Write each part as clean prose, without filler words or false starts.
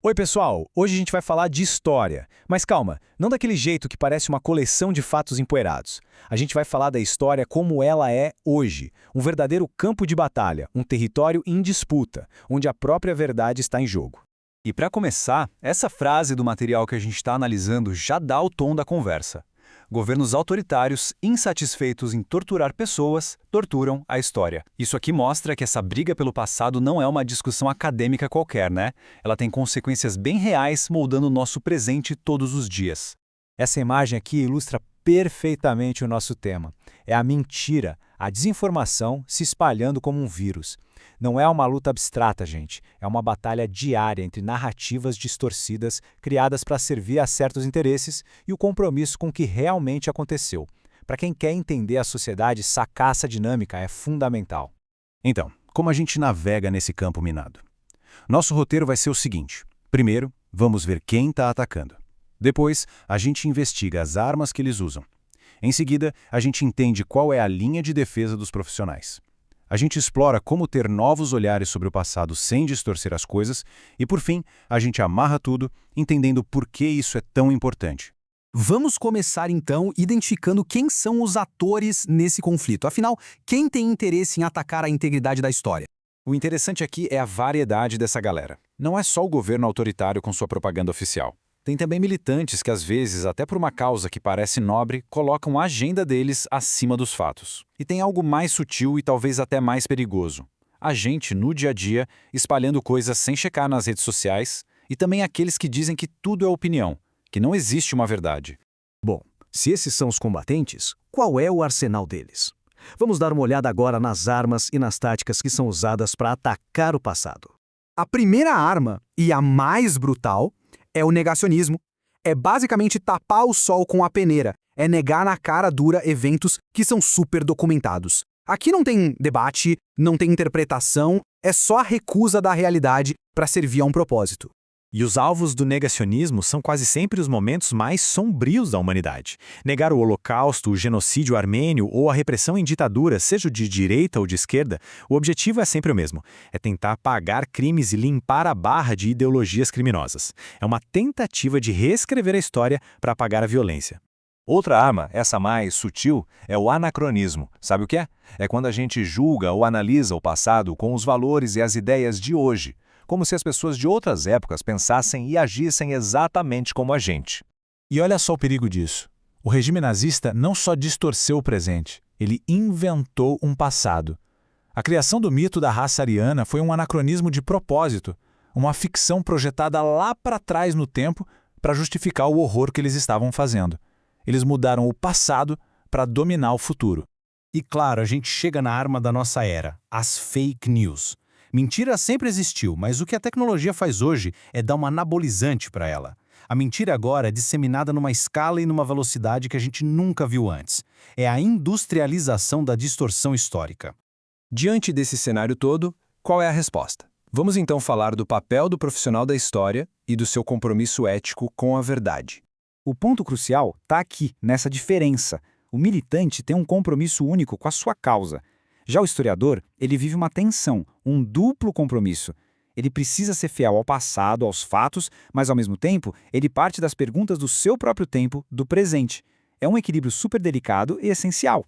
Oi, pessoal! Hoje a gente vai falar de história. Mas calma, não daquele jeito que parece uma coleção de fatos empoeirados. A gente vai falar da história como ela é hoje. Um verdadeiro campo de batalha, um território em disputa, onde a própria verdade está em jogo. E para começar, essa frase do material que a gente está analisando já dá o tom da conversa. Governos autoritários, insatisfeitos em torturar pessoas, torturam a história. Isso aqui mostra que essa briga pelo passado não é uma discussão acadêmica qualquer, né? Ela tem consequências bem reais moldando o nosso presente todos os dias. Essa imagem aqui ilustra perfeitamente o nosso tema. É a mentira, a desinformação se espalhando como um vírus. Não é uma luta abstrata, gente. É uma batalha diária entre narrativas distorcidas criadas para servir a certos interesses e o compromisso com o que realmente aconteceu. Para quem quer entender a sociedade, sacar essa dinâmica é fundamental. Então, como a gente navega nesse campo minado? Nosso roteiro vai ser o seguinte. Primeiro, vamos ver quem está atacando. Depois, a gente investiga as armas que eles usam. Em seguida, a gente entende qual é a linha de defesa dos profissionais. A gente explora como ter novos olhares sobre o passado sem distorcer as coisas e, por fim, a gente amarra tudo, entendendo por que isso é tão importante. Vamos começar então identificando quem são os atores nesse conflito. Afinal, quem tem interesse em atacar a integridade da história? O interessante aqui é a variedade dessa galera. Não é só o governo autoritário com sua propaganda oficial. Tem também militantes que, às vezes, até por uma causa que parece nobre, colocam a agenda deles acima dos fatos. E tem algo mais sutil e talvez até mais perigoso. A gente, no dia a dia, espalhando coisas sem checar nas redes sociais, e também aqueles que dizem que tudo é opinião, que não existe uma verdade. Bom, se esses são os combatentes, qual é o arsenal deles? Vamos dar uma olhada agora nas armas e nas táticas que são usadas para atacar o passado. A primeira arma, e a mais brutal, é o negacionismo. É basicamente tapar o sol com a peneira. É negar na cara dura eventos que são super documentados. Aqui não tem debate, não tem interpretação, é só a recusa da realidade para servir a um propósito. E os alvos do negacionismo são quase sempre os momentos mais sombrios da humanidade. Negar o Holocausto, o genocídio armênio ou a repressão em ditadura, seja de direita ou de esquerda, o objetivo é sempre o mesmo. É tentar apagar crimes e limpar a barra de ideologias criminosas. É uma tentativa de reescrever a história para apagar a violência. Outra arma, essa mais sutil, é o anacronismo. Sabe o que é? É quando a gente julga ou analisa o passado com os valores e as ideias de hoje, como se as pessoas de outras épocas pensassem e agissem exatamente como a gente. E olha só o perigo disso. O regime nazista não só distorceu o presente, ele inventou um passado. A criação do mito da raça ariana foi um anacronismo de propósito, uma ficção projetada lá para trás no tempo para justificar o horror que eles estavam fazendo. Eles mudaram o passado para dominar o futuro. E claro, a gente chega na arma da nossa era, as fake news. Mentira sempre existiu, mas o que a tecnologia faz hoje é dar uma anabolizante para ela. A mentira agora é disseminada numa escala e numa velocidade que a gente nunca viu antes. É a industrialização da distorção histórica. Diante desse cenário todo, qual é a resposta? Vamos então falar do papel do profissional da história e do seu compromisso ético com a verdade. O ponto crucial está aqui, nessa diferença. O militante tem um compromisso único com a sua causa. Já o historiador, ele vive uma tensão, um duplo compromisso. Ele precisa ser fiel ao passado, aos fatos, mas ao mesmo tempo, ele parte das perguntas do seu próprio tempo, do presente. É um equilíbrio super delicado e essencial.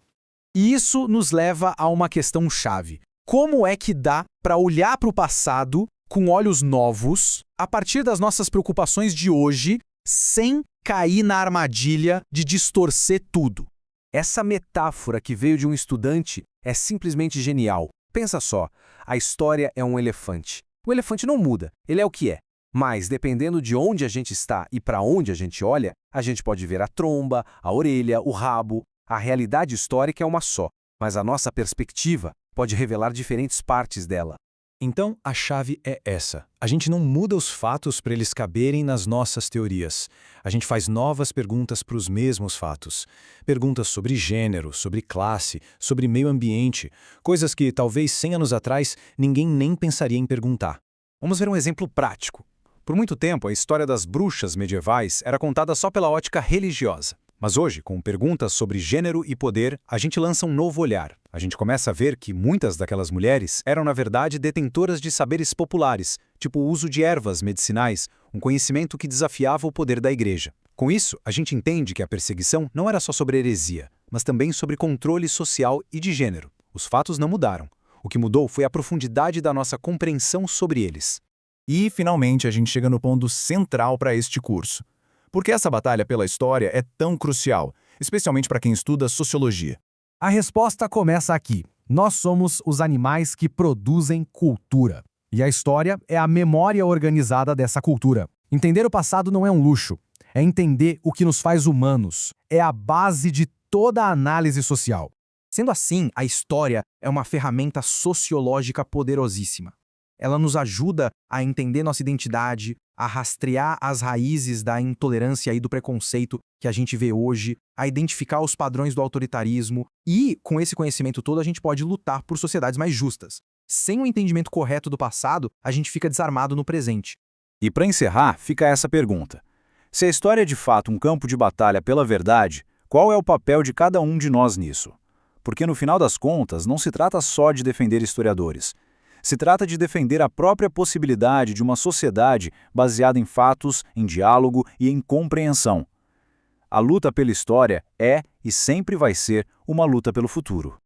E isso nos leva a uma questão chave. Como é que dá para olhar para o passado com olhos novos, a partir das nossas preocupações de hoje, sem cair na armadilha de distorcer tudo? Essa metáfora que veio de um estudante é simplesmente genial. Pensa só, a história é um elefante. O elefante não muda, ele é o que é. Mas, dependendo de onde a gente está e para onde a gente olha, a gente pode ver a tromba, a orelha, o rabo. A realidade histórica é uma só, mas a nossa perspectiva pode revelar diferentes partes dela. Então, a chave é essa. A gente não muda os fatos para eles caberem nas nossas teorias. A gente faz novas perguntas para os mesmos fatos. Perguntas sobre gênero, sobre classe, sobre meio ambiente, coisas que, talvez 100 anos atrás, ninguém nem pensaria em perguntar. Vamos ver um exemplo prático. Por muito tempo, a história das bruxas medievais era contada só pela ótica religiosa. Mas hoje, com perguntas sobre gênero e poder, a gente lança um novo olhar. A gente começa a ver que muitas daquelas mulheres eram, na verdade, detentoras de saberes populares, tipo o uso de ervas medicinais, um conhecimento que desafiava o poder da igreja. Com isso, a gente entende que a perseguição não era só sobre heresia, mas também sobre controle social e de gênero. Os fatos não mudaram. O que mudou foi a profundidade da nossa compreensão sobre eles. E, finalmente, a gente chega no ponto central para este curso. Por que essa batalha pela história é tão crucial, especialmente para quem estuda sociologia? A resposta começa aqui. Nós somos os animais que produzem cultura. E a história é a memória organizada dessa cultura. Entender o passado não é um luxo. É entender o que nos faz humanos. É a base de toda a análise social. Sendo assim, a história é uma ferramenta sociológica poderosíssima. Ela nos ajuda a entender nossa identidade, a rastrear as raízes da intolerância e do preconceito que a gente vê hoje, a identificar os padrões do autoritarismo e, com esse conhecimento todo, a gente pode lutar por sociedades mais justas. Sem o entendimento correto do passado, a gente fica desarmado no presente. E para encerrar, fica essa pergunta. Se a história é de fato um campo de batalha pela verdade, qual é o papel de cada um de nós nisso? Porque no final das contas, não se trata só de defender historiadores. Se trata de defender a própria possibilidade de uma sociedade baseada em fatos, em diálogo e em compreensão. A luta pela história é e sempre vai ser uma luta pelo futuro.